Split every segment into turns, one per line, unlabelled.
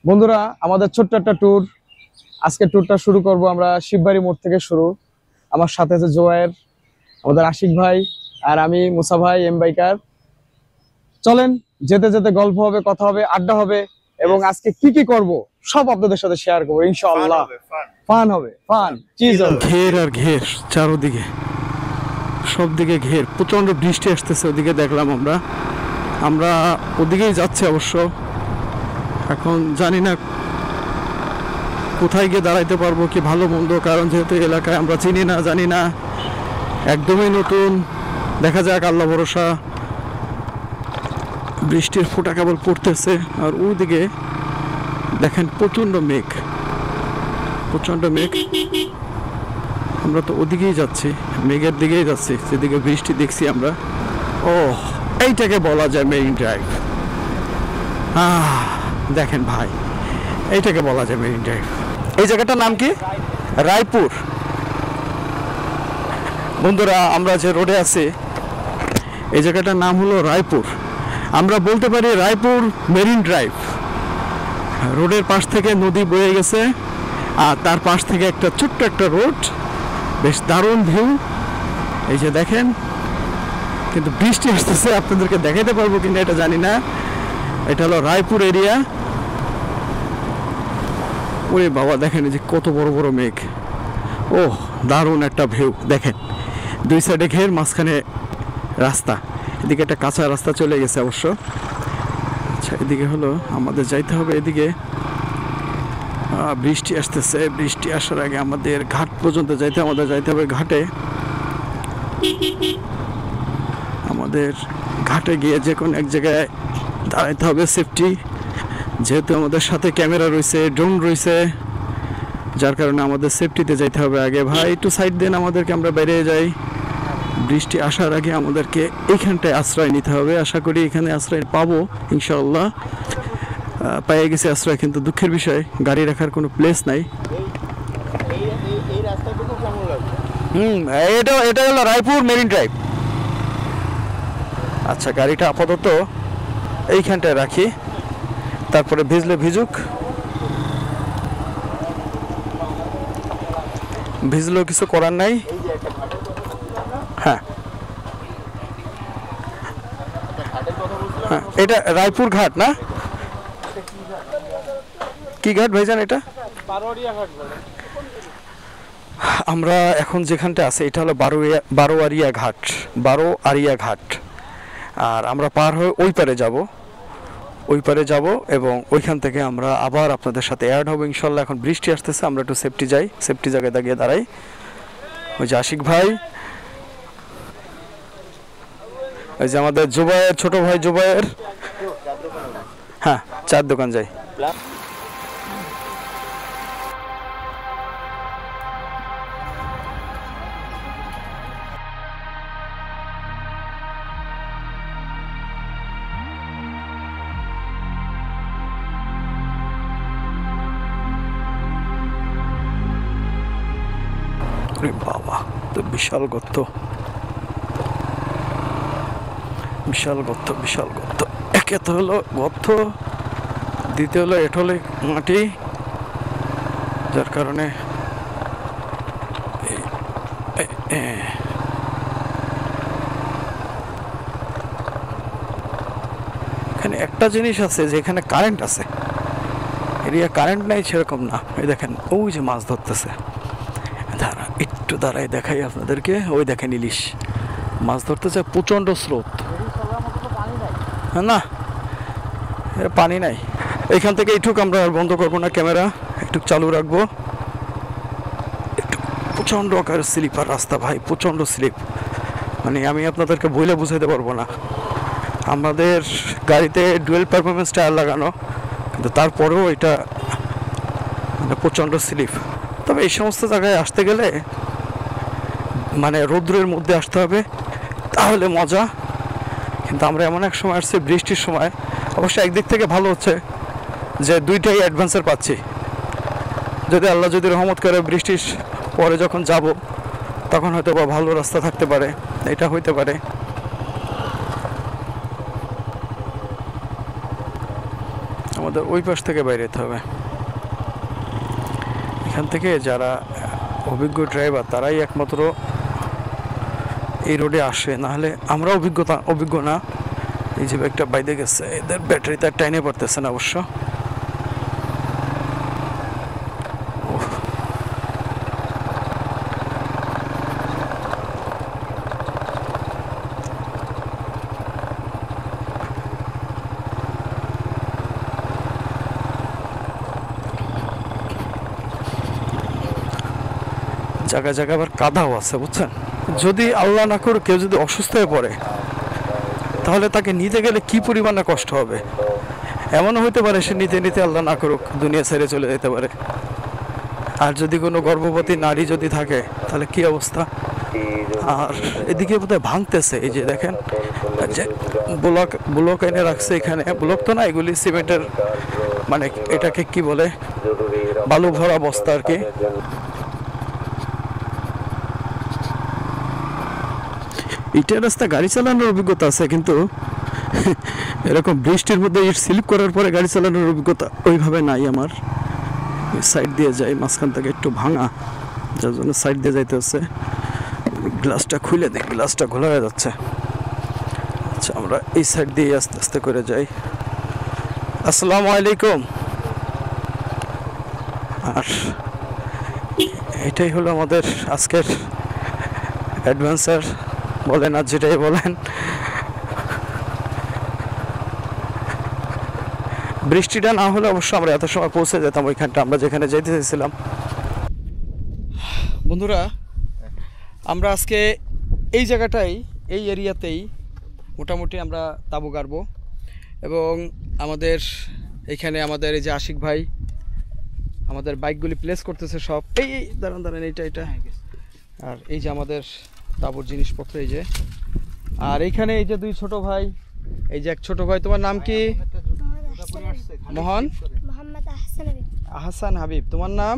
বন্ধুরা, আমাদের ছোট্ট একটা ট্যুর। আজকে ট্যুরটা শুরু করব আমরা শিববাড়ি মোড় থেকে শুরু। আমার সাথে আছে জোয়ার, আমাদের আশিক ভাই, আর আমি মুসা ভাই এম বাইকার। চলেন, যেতে যেতে গল্প হবে, কথা হবে, আড্ডা হবে, এবং আজকে কি কি করব সব আপনাদের সাথে শেয়ার করবো ইনশাআল্লাহ। ফান হবে, ফান চিজ হবে।
ঘের আর ঘের চারোদিকে, সব দিকে ঘের। প্রচন্ড বৃষ্টি আসতেছে, ওদিকে দেখলাম আমরা ওদিকেই যাচ্ছি অবশ্য। এখন জানি না কোথায় গিয়ে দাঁড়াইতে পারবো, কি ভালো মন্দ, কারণ যেহেতু এলাকায় আমরা চিনি না, জানি না, একদমই নতুন। দেখা যাক, আল্লাহ ভরসা। বৃষ্টির ফোঁটা কেবল পড়তেছে, আর ওইদিকে দেখেন প্রচন্ড মেঘ, প্রচন্ড মেঘ। আমরা তো ওদিকেই যাচ্ছি, মেঘের দিকেই যাচ্ছি, যেদিকে বৃষ্টি দেখছি আমরা। ও, এইটাকে বলা যায় মেরিন ড্রাইভ। দেখেন ভাই, এইটাকে বলা যায় মেরিন ড্রাইভ। এই জায়গাটার নাম কি? রায়পুর। বন্ধুরা, আমরা যে রোডে আছি, এই জায়গাটার নাম হলো রায়পুর। আমরা বলতে পারি রায়পুর মেরিন ড্রাইভ। রোডের পাশ থেকে নদী বয়ে গেছে, আর তার পাশ থেকে একটা ছোট্ট একটা রোড, বেশ দারুণ ভিউ। এই যে দেখেন, কিন্তু বৃষ্টি আসতেছে, আপনাদেরকে দেখাতে পারবো কিনা এটা জানি না। এটা হলো রায়পুর এরিয়া। ওরে বাবা, দেখেন এই যে কত বড় বড় মেঘ। ও, দারুণ একটা ভিউ। দেখেন, দুই সাইডে ঘের, মাঝখানে রাস্তা। এদিকে একটা কাঁচা রাস্তা চলে গেছে অবশ্য। আচ্ছা, এদিকে হলো আমাদের যাইতে হবে। এদিকে বৃষ্টি আসতেছে, বৃষ্টি আসার আগে আমাদের ঘাট পর্যন্ত যাইতে হবে। ঘাটে আমাদের ঘাটে গিয়ে যে কোনো এক জায়গায় দাঁড়াইতে হবে, সেফটি। যেহেতু আমাদের সাথে ক্যামেরা রয়েছে, ড্রোন রয়েছে, যার কারণে আমাদের সেফটিতে যাইতে হবে আগে। ভাই একটু সাইড দেন আমাদেরকে, আমরা বাইরে যাই। বৃষ্টি আসার আগে আমাদেরকে এইখানটায় আশ্রয় নিতে হবে। আশা করি এখানে আশ্রয় পাবো ইনশাআল্লাহ। পেয়ে গেছি আশ্রয়, কিন্তু দুঃখের বিষয় গাড়ি রাখার কোনো প্লেস নাই। এটা হলো রায়পুর মেরিন ড্রাইভ। আচ্ছা, গাড়িটা আপাতত এইখানটায় রাখি, তারপরে ভিজলে ভিজুক, ভিজলেও কিছু করার নাই। হ্যাঁ, এটা রায়পুর ঘাট না? কি ঘাট ভাইজান এটা? আমরা এখন যেখানটা আছি এটা হলো বারোয়ারিয়া ঘাট। আর আমরা পার হয়ে ওই পারে যাব এবং ওইখান থেকে আমরা আবার আপনাদের সাথে অ্যাড হবো ইনশাল্লাহ। এখন বৃষ্টি আসতেছে, আমরা একটু সেফটি জায়গায় দাঁড়াই। ওই যে আশিক ভাই, ওই যে আমাদের জুবায়ের, ছোট ভাই জুবায়ের। হ্যাঁ, চার দোকান যাই। বাবা, তো বিশাল গর্ত। একে তো হলো গর্ত, দ্বিতীয় হলো এঠলে মাটি, যার কারণে এখানে একটা জিনিস আছে যে এখানে কারেন্ট আছে। এরিয়া কারেন্ট নাই সেরকম না। ওই দেখেন, ওই যে মাছ ধরতেছে। একটু দাঁড়াই দেখাই আপনাদেরকে। ওই দেখেন ইলিশ মাছ ধরতেছে, প্রচন্ড স্রোত। না, পানি নাই। এইখান থেকে এইটুক আমরা আর বন্ধ করবো না, ক্যামেরা একটু চালু রাখবো। একটু প্রচন্ড আকার স্লিপার রাস্তা ভাই, প্রচন্ড স্লিপ। মানে আমি আপনাদেরকে বইলে বুঝাইতে পারবো না। আমাদের গাড়িতে ডুয়েল পারফরমেন্স টায়ার লাগানো, কিন্তু তারপরেও এটা মানে প্রচন্ড স্লিপ। তবে এই সমস্ত জায়গায় আসতে গেলে মানে রৌদ্রের মধ্যে আসতে হবে, তাহলে মজা। কিন্তু আমরা এমন এক সময় আসছি, বৃষ্টির সময়। অবশ্য একদিক থেকে ভালো হচ্ছে যে দুইটাই অ্যাডভান্সার পাচ্ছি। যদি আল্লাহ যদি রহমত করে, বৃষ্টির পরে যখন যাব তখন হয়তো বা ভালো রাস্তা থাকতে পারে, এটা হইতে পারে। আমাদের ওই পাশ থেকে বাইরে যেতে হবে। এখান থেকে যারা অভিজ্ঞ ড্রাইভার তারাই একমাত্র এই রোডে আসে, নাহলে আমরা অভিজ্ঞ না। এই যে একটা বাইরে গেছে, এদের ব্যাটারি তার টাইনে পড়তেছে না অবশ্য। জায়গা জায়গা আবার কাদাও আছে বুঝছেন। যদি আল্লাহ না করে কেউ যদি অসুস্থ হয়ে পড়ে তাহলে তাকে নিতে গেলে কি পরিমাণে কষ্ট হবে। এমনও হতে পারে সে নিতে নিতে আল্লাহ না করুক দুনিয়া ছেড়ে চলে যেতে পারে। আর যদি কোনো গর্ভবতী নারী যদি থাকে তাহলে কি অবস্থা। আর এদিকে বোধহয় ভাঙতেছে, এই যে দেখেন যে ব্লক এনে রাখছে এখানে। ব্লক তো না, এগুলি সিমেন্টের মানে এটাকে কি বলে, বালু ভরা বস্তা আর কি। ইটের রাস্তা গাড়ি চালানোর অভিজ্ঞতা আছে, কিন্তু এরকম বৃষ্টির মধ্যে ইট স্লিপ করার পরে গাড়ি চালানোর অভিজ্ঞতা ওইভাবে নাই আমার। সাইড দিয়ে যাই, মাঝখান থেকে একটু ভাঙা, যার জন্য সাইড দিয়ে যাইতে হচ্ছে। গ্লাসটা খুলে দিই, গ্লাসটা খোলা হয়ে যাচ্ছে। আচ্ছা, আমরা এই সাইড দিয়ে আস্তে আস্তে করে যাই। আসসালামু আলাইকুম। আর এটাই হলো আমাদের আজকের অ্যাডভেঞ্চার বলেন আর যেটাই বলেন। বৃষ্টিটা না হলে অবশ্য আমরা এত সময় পৌঁছে যেতাম ওইখানটা আমরা যেখানে যেতে চাইছিলাম। বন্ধুরা, আমরা আজকে এই জায়গাটাই, এই এরিয়াতেই মোটামুটি আমরা তাঁবু গাড়বো। এবং আমাদের এইখানে আমাদের এই যে আশিক ভাই আমাদের বাইকগুলি প্লেস করতেছে সব। এই দাঁড়ান এটা আর এই যে আমাদের তাঁবুর জিনিসপত্র এই যে। আর এইখানে এই যে দুই ছোট ভাই, এই যে এক ছোট ভাই, তোমার নাম কি? আহসান হাবিব। তোমার নাম?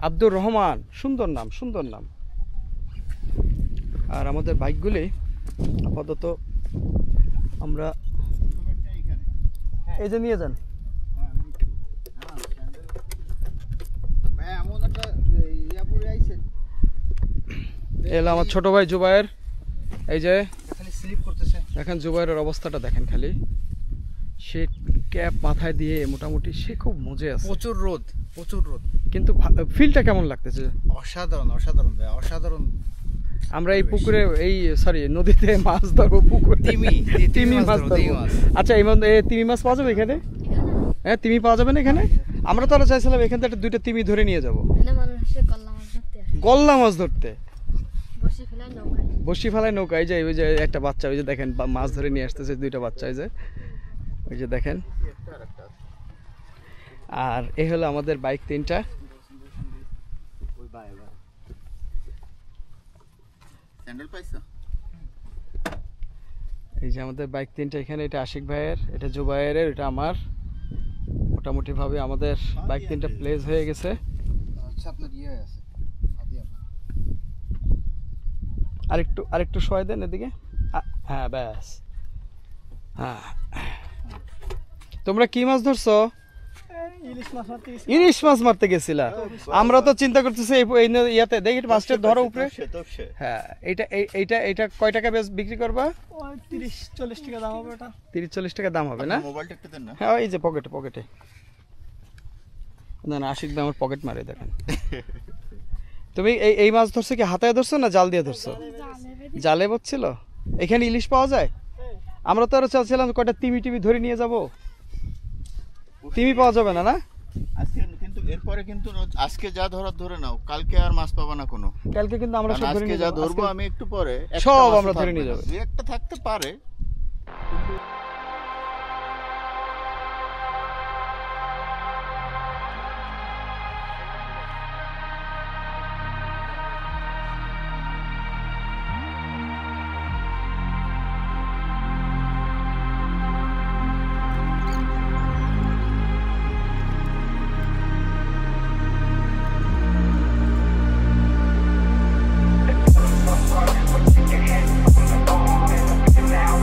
আব্দুর রহমান। সুন্দর নাম, সুন্দর নাম। আর আমাদের বাইকগুলি আপাতত আমরা এই যে নিয়ে যান। এলো আমার ছোট ভাই জুবায়ের। এই যে দেখেন জুবায়ের অবস্থাটা দেখেন খালি। সে ক্যাপ মাথায় দিয়ে মোটামুটি সে খুব মজে আছে।
প্রচুর রোদ, প্রচুর রোদ,
কিন্তু ফিলটা কেমন লাগতেছে?
অসাধারণ, অসাধারণ ভাই, অসাধারণ।
আমরা এই পুকুরে, এই সরি নদীতে মাছ ধরবো, পুকুরে তিমি মাছ ধরবো। আচ্ছা, এই তিমি মাছ পাওয়া যাবে এখানে? হ্যাঁ, তিমি পাওয়া যাবে না এখানে? আমরা তো চাইছিলাম এখান থেকে দুইটা তিমি ধরে নিয়ে যাবো গলদা মাছ ধরতে। বসি ফেলায় নৌকায় যে ওই যে একটা বাচ্চা, ওই যে দেখেন মাছ ধরে নিয়ে আসতেছে দুইটা বাচ্চা, ওই যে দেখেন। আর এই হলো আমাদের বাইক তিনটা। এই যে আমাদের বাইক তিনটা এখানে। এটা আশিক ভাইয়ের, এটা জুবাইয়ের, এটা আমার। মোটামুটি ভাবে আমাদের বাইক তিনটা প্লেস হয়ে গেছে। আরেকটু সহায় দেন এদিকে। হ্যাঁ, ব্যাস। হ্যাঁ, তোমরা কি মাছ ধরছো? ইলিশ মাছ মারতে গেছিলা? আমরা তো চিন্তা করতেছি ইয়াতে দেখি মাছটা ধরো উপরে। হ্যাঁ, এইটা কয় টাকা বিক্রি করবা? 30-40 টাকা দাম হবে। এটা 30-40 টাকা দাম হবে না? হ্যাঁ, এই যে পকেটে। না, আশিক ভাই আমার পকেট মারে দেখেন। তুমি এই মাছ ধরছো কি হাতে ধরছো না জাল দিয়ে ধরছো? জালে বসছিল। এখানে ইলিশ পাওয়া যায়? আমরা তো আরো চাচ্ছিলাম কয়টা তিমি ধরে নিয়ে যাব। তিমি পাওয়া যাবে না? না
কিন্তু এরপরে কিন্তু আজকে যা ধরার ধরে নাও, কালকে আর মাছ পাবা না কোনো।
কালকে কিন্তু আমরা সব ধরে নিয়ে
যা ধরবো আমি একটু পরে
সব আমরা ধরে নিয়ে যাবো।
একটা থাকতে পারে।
Now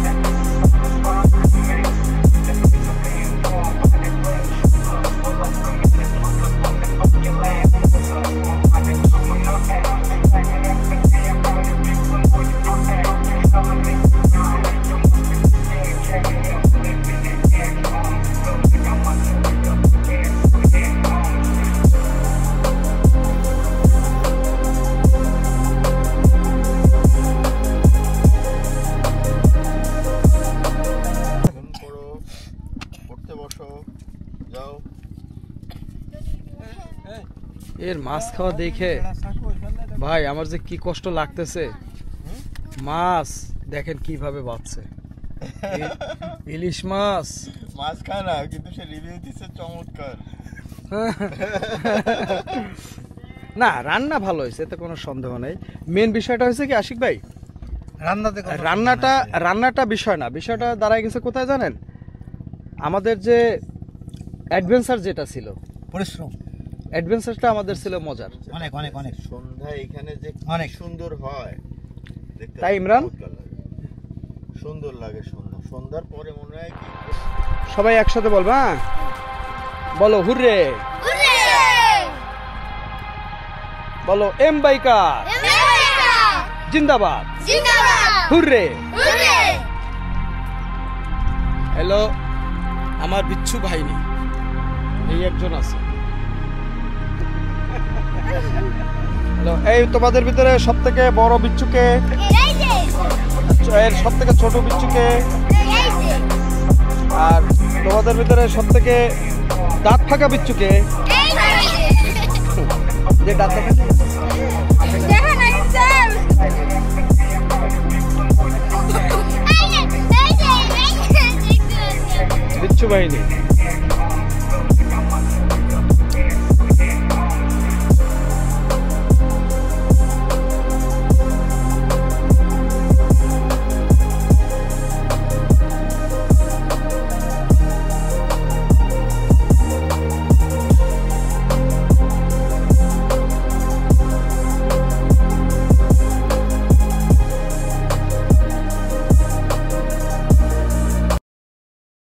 এর মাছ খাওয়া দেখে ভাই আমার যে কি কষ্ট লাগতেছে। মাছ দেখেন কিভাবে বাঁচছে, ইলিশ মাছ।
মাছ খায় না কিন্তু সে রিভিউ দিচ্ছে চমৎকার।
না রান্না ভালো হয়েছে, এতে কোনো সন্দেহ নেই। মেন বিষয়টা হয়েছে কি আশিক ভাই, রান্নাটা বিষয় না, বিষয়টা দাঁড়ায় গেছে কোথায় জানেন? আমাদের যে অ্যাডভেঞ্চার যেটা ছিল,
পরিশ্রম
অ্যাডভেঞ্চারটা আমাদের ছিল মজার।
অনেক অনেক অনেক
সন্ধ্যায় এখানে যে
অনেক
সুন্দর হয় দেখতে,
তাই ইমরান?
চমৎকার লাগে। সুন্দর লাগে সন্ধ্যার পরে মনে হয় কি
সবাই একসাথে বলবা, হ্যাঁ? বলো হুররে, বলো এম বাইকার জিন্দাবাদ, হুররে। হ্যালো, আমার বিচ্ছু বাহিনী এই একজন আছে। হ্যালো, এই তোমাদের ভিতরে সব থেকে বড় বিচ্ছুকে, এর সব থেকে ছোট বিচ্ছুকে, আর তোমাদের ভিতরে সব থেকে দাঁত ফাঁকা বিচ্ছুকে, যে দাঁত ফাঁকা বিচ্ছু বাহিনী।